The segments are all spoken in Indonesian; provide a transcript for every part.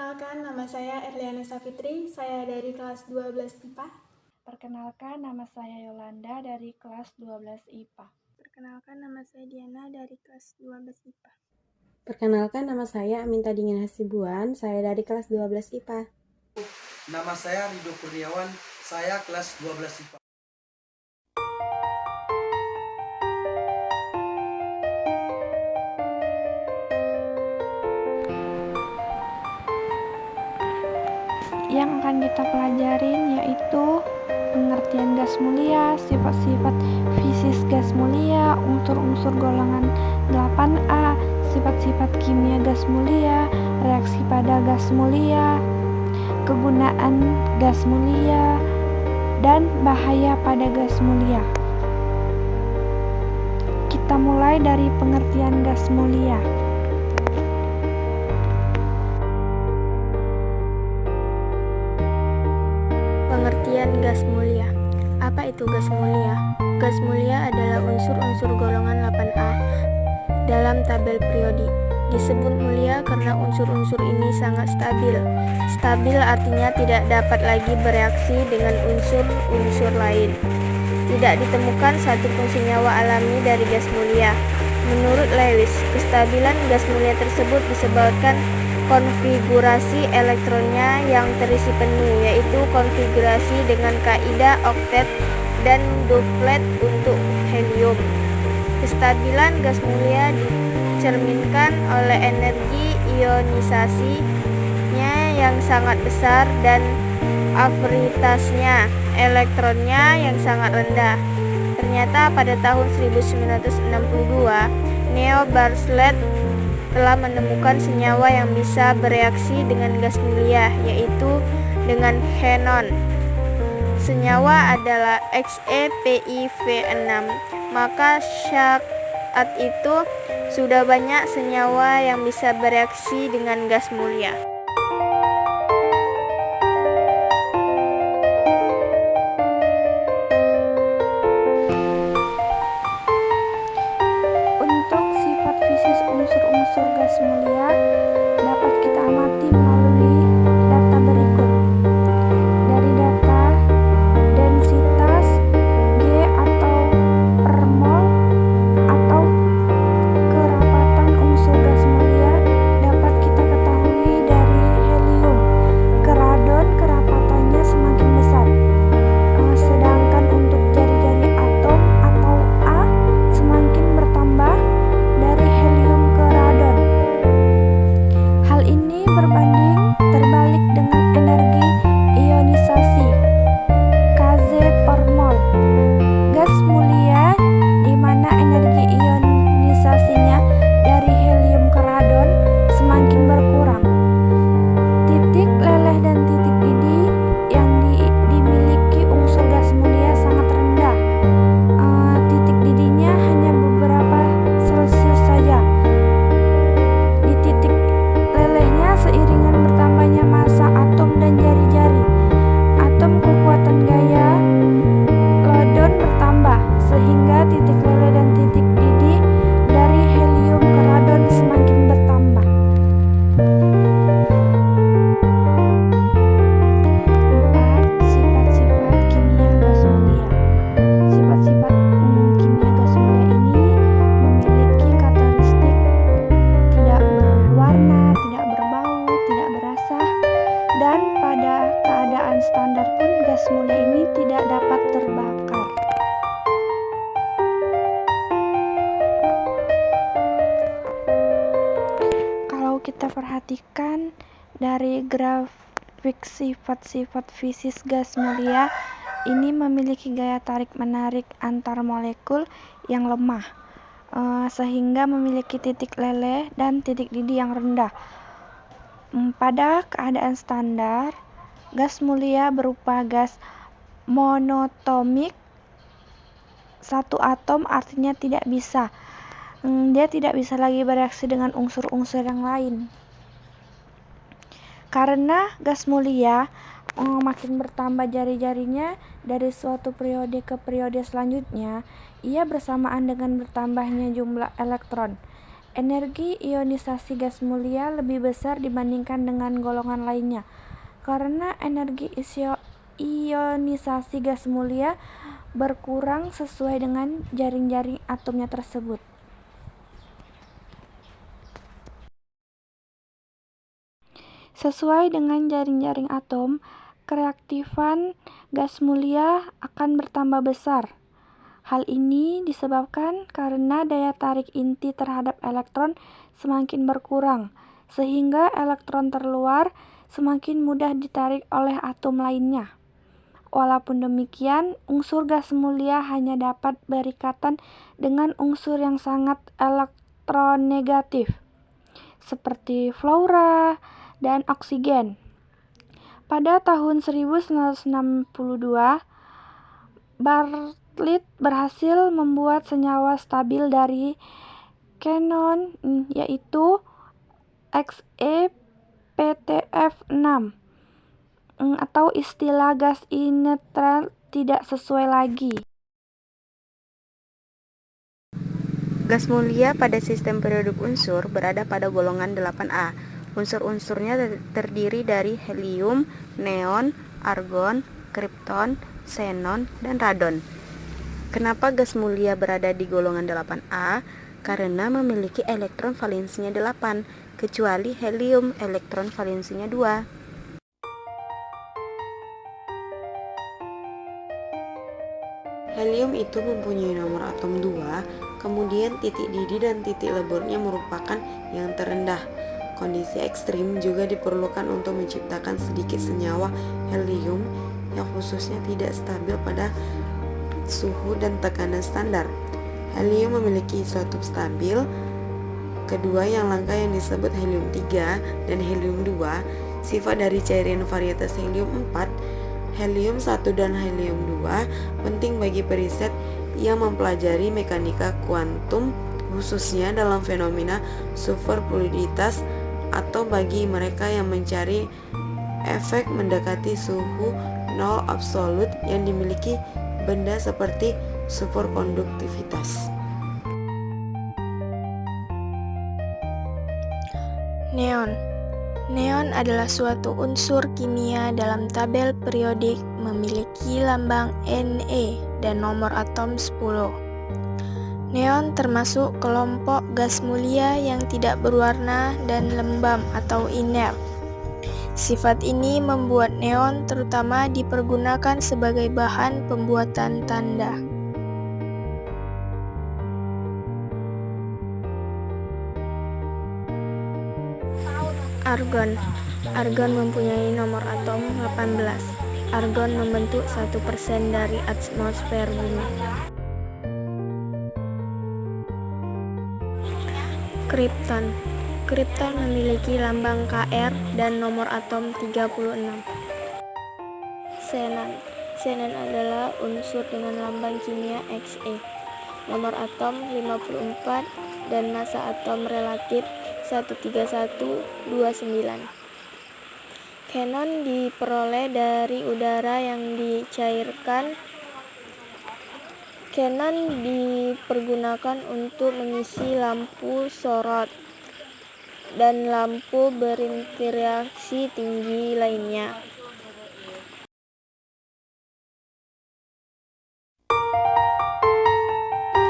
Perkenalkan, nama saya Erliana Safitri, saya dari kelas 12 IPA. Perkenalkan, nama saya Yolanda dari kelas 12 IPA. Perkenalkan, nama saya Diana dari kelas 12 IPA. Perkenalkan, nama saya Aminta Dingin Hasibuan, saya dari kelas 12 IPA. Nama saya Rido Kurniawan, saya kelas 12 IPA. Yang akan kita pelajarin yaitu pengertian gas mulia, sifat-sifat fisis gas mulia, unsur-unsur golongan 8A, sifat-sifat kimia gas mulia, reaksi pada gas mulia, kegunaan gas mulia, dan bahaya pada gas mulia. Kita mulai dari pengertian gas mulia. Pengertian gas mulia. Apa itu gas mulia? Gas mulia adalah unsur-unsur golongan 8A dalam tabel periodik. Disebut mulia karena unsur-unsur ini sangat stabil. Stabil artinya tidak dapat lagi bereaksi dengan unsur-unsur lain. Tidak ditemukan satupun senyawa alami dari gas mulia. Menurut Lewis, kestabilan gas mulia tersebut disebabkan konfigurasi elektronnya yang terisi penuh, yaitu konfigurasi dengan kaidah oktet dan duplet untuk helium. Kestabilan gas mulia dicerminkan oleh energi ionisasinya yang sangat besar dan afinitasnya elektronnya yang sangat rendah. Ternyata pada tahun 1962, Neo Barslet telah menemukan senyawa yang bisa bereaksi dengan gas mulia, yaitu dengan xenon. Senyawa adalah XePiV6. Maka saat itu sudah banyak senyawa yang bisa bereaksi dengan gas mulia. Untuk sifat fisis unsur-unsur gas mulia dapat kita amati melalui data berikut. Dari data densitas G atau per mol atau kerapatan unsur gas mulia dapat kita ketahui dari helium ke radon kerapatannya semakin besar. Sedangkan untuk jari-jari atom atau A semakin bertambah dari helium ke radon. Hal ini berbanding terbalik dengan energi ionisasi Kz per mol. Gas mulia di mana energi ionisasinya dari helium ke radon semakin berkurang. Titik leleh dan titik didih yang dimiliki unsur gas mulia sangat rendah. Titik didihnya hanya beberapa Celcius saja. Di titik lelehnya seiringan bertambahnya massa atom dan jari-jari atom, kekuatan gaya ledon bertambah, sehingga titik leleh dan titik didih dari helium ke radon semakin bertambah. 4. Sifat-sifat kimia gas mulia. Sifat-sifat kimia gas mulia ini memiliki karakteristik tidak berwarna, tidak berbau, tidak berasa, dan pada keadaan standar pun gas mulia ini tidak dapat terbakar. Kalau kita perhatikan dari grafik sifat-sifat fisis gas mulia, ini memiliki gaya tarik-menarik antar molekul yang lemah, sehingga memiliki titik leleh dan titik didih yang rendah. Pada keadaan standar, gas mulia berupa gas monotomik satu atom, artinya dia tidak bisa lagi bereaksi dengan unsur-unsur yang lain. Karena gas mulia makin bertambah jari-jarinya dari suatu periode ke periode selanjutnya, ia bersamaan dengan bertambahnya jumlah elektron. Energi ionisasi gas mulia lebih besar dibandingkan dengan golongan lainnya, karena energi ionisasi gas mulia berkurang sesuai dengan jaring-jaring atomnya tersebut. Sesuai dengan jaring-jaring atom, kereaktifan gas mulia akan bertambah besar. Hal ini disebabkan karena daya tarik inti terhadap elektron semakin berkurang, sehingga elektron terluar semakin mudah ditarik oleh atom lainnya. Walaupun demikian, unsur gas mulia hanya dapat berikatan dengan unsur yang sangat elektronegatif, seperti fluora dan oksigen. Pada tahun 1962, Bartlett berhasil membuat senyawa stabil dari xenon, yaitu XePtF6, atau istilah gas inetral tidak sesuai lagi. Gas mulia pada sistem periodik unsur berada pada golongan 8A. Unsur-unsurnya terdiri dari helium, neon, argon, kripton, xenon, dan radon. Kenapa gas mulia berada di golongan 8A? Karena memiliki elektron valensinya 8, kecuali helium, elektron valensinya 2. Helium itu mempunyai nomor atom 2, kemudian titik didih dan titik leburnya merupakan yang terendah. Kondisi ekstrim juga diperlukan untuk menciptakan sedikit senyawa helium yang khususnya tidak stabil pada suhu dan tekanan standar. Helium memiliki isotop stabil, kedua yang langka yang disebut helium 3 dan helium 2. Sifat dari cairan varietas helium 4, helium 1 dan helium 2 penting bagi periset yang mempelajari mekanika kuantum, khususnya dalam fenomena superfluiditas, atau bagi mereka yang mencari efek mendekati suhu nol absolut yang dimiliki benda seperti superkonduktivitas. Neon. Neon adalah suatu unsur kimia dalam tabel periodik, memiliki lambang Ne dan nomor atom 10. Neon termasuk kelompok gas mulia yang tidak berwarna dan lembab atau inert. Sifat ini membuat neon terutama dipergunakan sebagai bahan pembuatan tanda. Argon. Argon mempunyai nomor atom 18. Argon membentuk 1% dari atmosfer bumi. Kripton. Kripton memiliki lambang Kr dan nomor atom 36. Xenon. Xenon adalah unsur dengan lambang kimia Xe. Nomor atom 54 dan massa atom relatif 13129. Xenon diperoleh dari udara yang dicairkan. Xenon dipergunakan untuk mengisi lampu sorot dan lampu berinteraksi tinggi lainnya.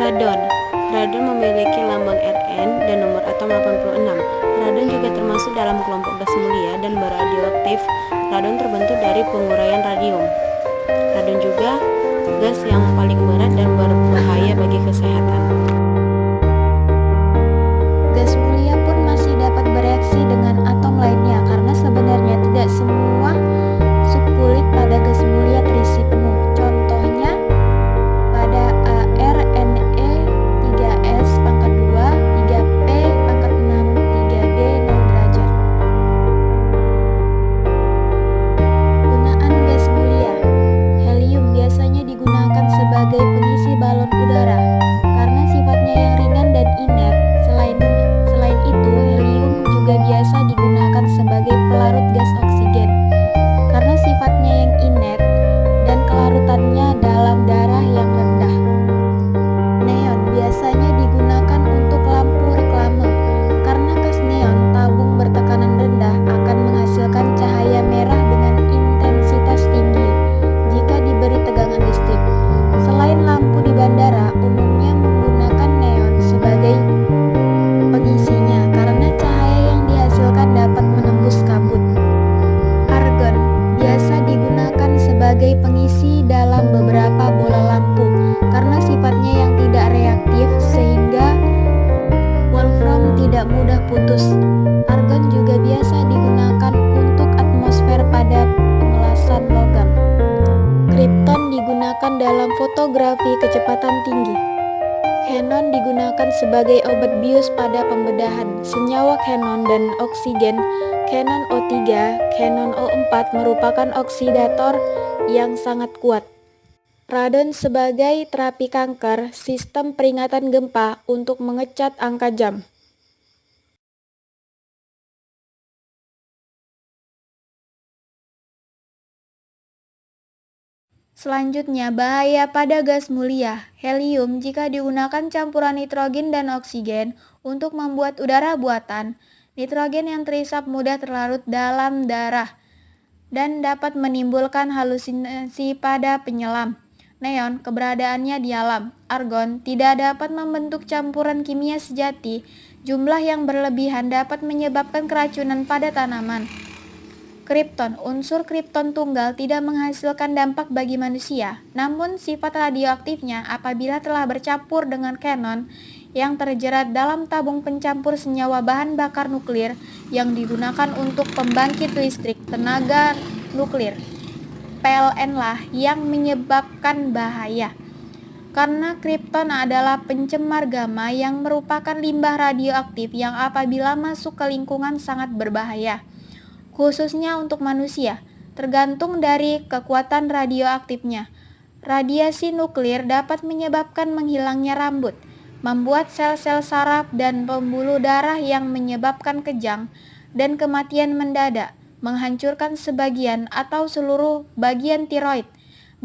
Radon. Radon memiliki lambang Rn dan nomor atom 86. Radon juga termasuk dalam kelompok gas mulia dan beradioaktif. Radon terbentuk dari penguraian radium. Radon juga gas yang paling berat dan berbahaya bagi kesehatan. Gas mulia pun masih dapat bereaksi dengan atom lainnya karena sebenarnya tidak semua subkulit pada gas mulia terisi penuh. Contohnya pada ArNe3s pangkat 2, 3p pangkat 6, 3d 0 derajat. Gunaan gas mulia. Helium biasanya digunakan sebagai pengisi balon udara karena sifatnya yang ringan dan inert. Selain itu, helium juga biasa digunakan sebagai pelarut gas oksigen. Xenon dalam fotografi kecepatan tinggi. Xenon digunakan sebagai obat bius pada pembedahan senyawa xenon dan oksigen. Xenon O3, xenon O4 merupakan oksidator yang sangat kuat. Radon sebagai terapi kanker, sistem peringatan gempa untuk mengecat angka jam. Selanjutnya, bahaya pada gas mulia. Helium jika digunakan campuran nitrogen dan oksigen untuk membuat udara buatan. Nitrogen yang terisap mudah terlarut dalam darah dan dapat menimbulkan halusinasi pada penyelam. Neon, keberadaannya di alam. Argon tidak dapat membentuk campuran kimia sejati. Jumlah yang berlebihan dapat menyebabkan keracunan pada tanaman. Kripton, unsur kripton tunggal tidak menghasilkan dampak bagi manusia, namun sifat radioaktifnya apabila telah bercampur dengan xenon yang terjerat dalam tabung pencampur senyawa bahan bakar nuklir yang digunakan untuk pembangkit listrik tenaga nuklir. PLN lah yang menyebabkan bahaya. Karena kripton adalah pencemar gamma yang merupakan limbah radioaktif yang apabila masuk ke lingkungan sangat berbahaya. Khususnya untuk manusia, tergantung dari kekuatan radioaktifnya. Radiasi nuklir dapat menyebabkan menghilangnya rambut, membuat sel-sel saraf dan pembuluh darah yang menyebabkan kejang dan kematian mendadak, menghancurkan sebagian atau seluruh bagian tiroid,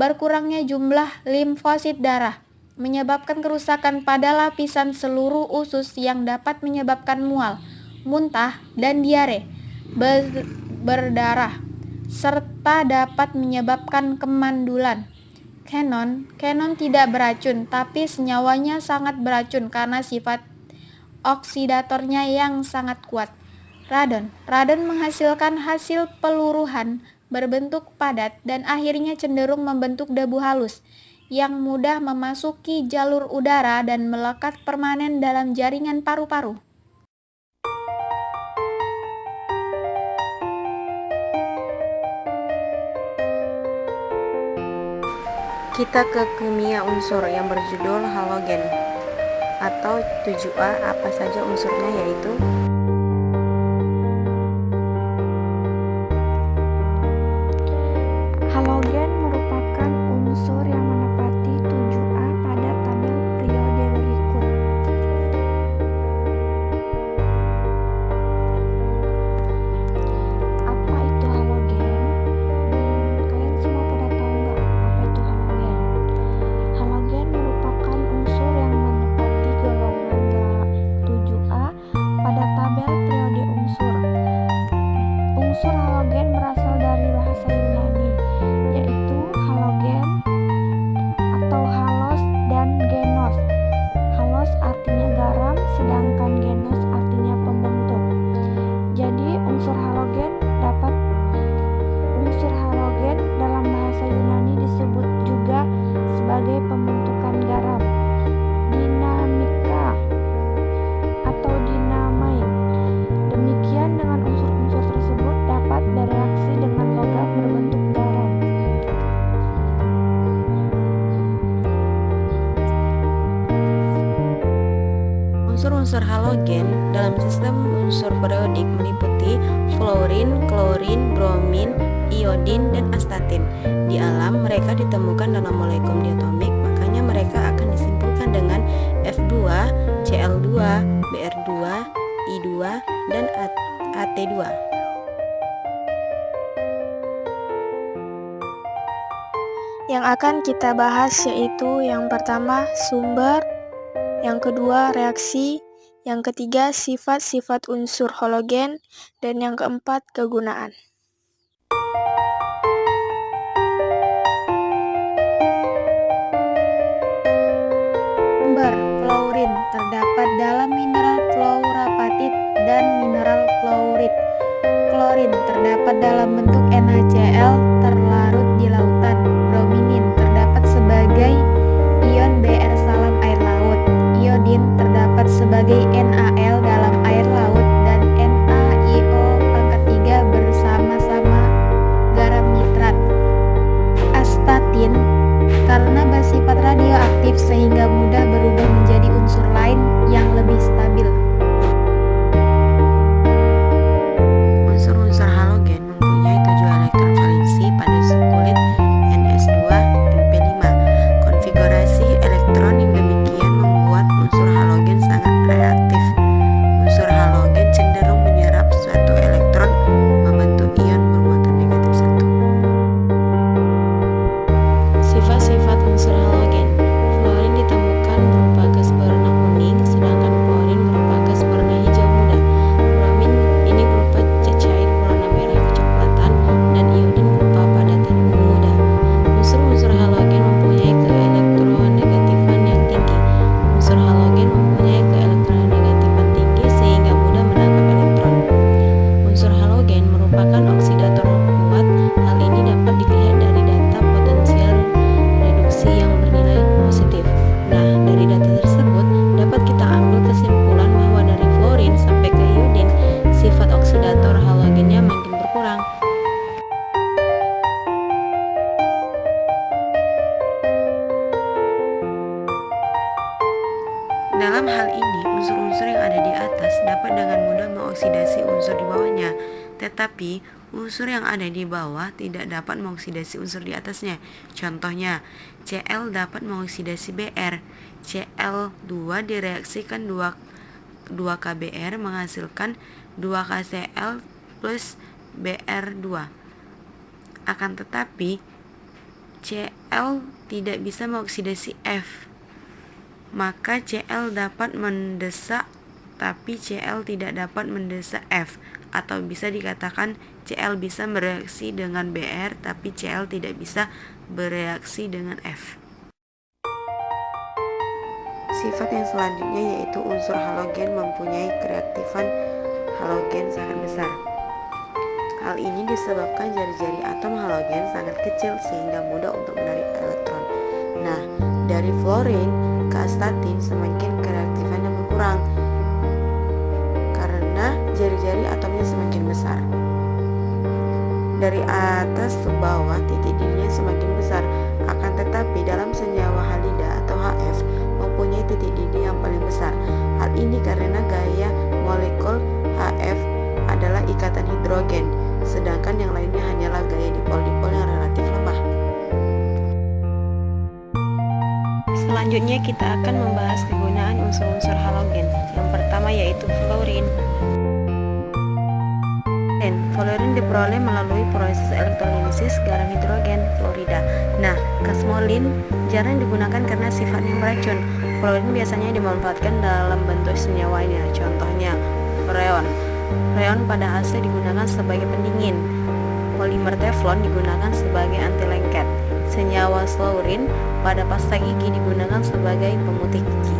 berkurangnya jumlah limfosit darah, menyebabkan kerusakan pada lapisan seluruh usus yang dapat menyebabkan mual, muntah, dan diare berdarah, serta dapat menyebabkan kemandulan. Xenon tidak beracun, tapi senyawanya sangat beracun karena sifat oksidatornya yang sangat kuat. Radon menghasilkan hasil peluruhan berbentuk padat dan akhirnya cenderung membentuk debu halus yang mudah memasuki jalur udara dan melekat permanen dalam jaringan paru-paru. Kita ke kimia unsur yang berjudul halogen atau 7A. Apa saja unsurnya, yaitu Halogen merupakan unsur yang menepati 7A pada tabel periode berikut. Apa itu halogen? Kalian semua pada tahu nggak apa itu halogen? Halogen merupakan unsur yang menepati golongan 7A pada tabel periode unsur. Unsur halogen berasal dari bahasa Yunani, yaitu halogen atau halos dan genos. Halos artinya garam, sedangkan genos artinya pembentuk. Jadi unsur halogen dalam bahasa Yunani disebut juga sebagai pembentukan garam, dinamika atau dinamit. Demikian dengan unsur-unsur tersebut dapat bereaksi dengan logam berbentuk garam. unsur-unsur halogen dalam sistem unsur periodik meliputi fluorin, klorin, bromin, iodin, dan astatin. Di alam, mereka ditemukan dalam molekul diatomik, makanya mereka akan disimpulkan dengan F2, Cl2, Br2, I2, dan At2. Yang akan kita bahas yaitu yang pertama sumber, yang kedua reaksi, yang ketiga sifat-sifat unsur halogen, dan yang keempat kegunaan. Sumber fluorin terdapat dalam mineral fluorapatit dan mineral fluorit. Klorin terdapat dalam bentuk NaCl terlarut di lautan. Brominin terdapat sebagai ion Br salam air laut. Iodin terdapat sebagai NaL dalam air laut dan NaIO⁴ bersama-sama garam nitrat. Astatin karena karena bersifat radioaktif sehingga mudah berubah menjadi unsur lain yang lebih stabil. Unsur-unsur halogen mempunyai 7 elektron valensi pada subkulit Ns2 dan P5. Konfigurasi elektron yang demikian membuat unsur halogen sangat reaktif. Unsur halogen cenderung menyerap suatu elektron membentuk ion bermuatan negatif 1. Sifat-sifat unsur halogen. Fluorin ditemukan berupa gas berwarna kuning, sedangkan klorin berupa gas berwarna hijau muda. Bromin ini berupa cair berwarna merah kecoklatan, dan iodin berupa padatan ungu muda. Unsur-unsur halogen mempunyai keelektronegatifan yang tinggi. Unsur halogen mempunyai keelektronegatifan tinggi sehingga mudah menangkap elektron. Unsur halogen merupakan oksidator kuat. Hal ini dapat dilihat dari data potensial reduksi yang bernilai positif. Nah, dari data tersebut dapat kita ambil kesimpulan bahwa dari fluorin sampai ke iodin, sifat oksidator halogennya makin berkurang. Dalam hal ini, unsur-unsur yang ada di atas dapat dengan mudah mengoksidasi unsur di bawahnya, tetapi unsur yang ada di bawah tidak dapat mengoksidasi unsur di atasnya. Contohnya, Cl dapat mengoksidasi Br. Cl2 direaksikan 2KBr menghasilkan 2KCl plus Br2. Akan tetapi, Cl tidak bisa mengoksidasi F. Maka Cl dapat mendesak, tapi Cl tidak dapat mendesak F. Atau bisa dikatakan Cl bisa bereaksi dengan Br, tapi Cl tidak bisa bereaksi dengan F. Sifat yang selanjutnya yaitu unsur halogen mempunyai kereaktifan halogen sangat besar. Hal ini disebabkan jari-jari atom halogen sangat kecil sehingga mudah untuk menarik elektron. Nah, dari fluorin ke astatin semakin kereaktifannya berkurang karena jari-jari atomnya semakin besar. Dari atas ke bawah titik didihnya semakin besar. Akan tetapi dalam senyawa halida atau HF mempunyai titik didih yang paling besar. Hal ini karena gaya molekul HF adalah ikatan hidrogen, sedangkan yang lainnya hanyalah gaya dipol-dipol yang relatif lemah. Selanjutnya kita akan membahas kegunaan unsur-unsur halogen. Yang pertama yaitu fluorin. Fluorin diperoleh melalui proses elektrolisis garam hidrogen fluorida. Nah, gas molin jarang digunakan karena sifatnya beracun. Fluorin biasanya dimanfaatkan dalam bentuk senyawanya. Contohnya, freon. Freon pada AC digunakan sebagai pendingin. Polimer teflon digunakan sebagai anti lengket. Senyawa fluorin pada pasta gigi digunakan sebagai pemutih gigi.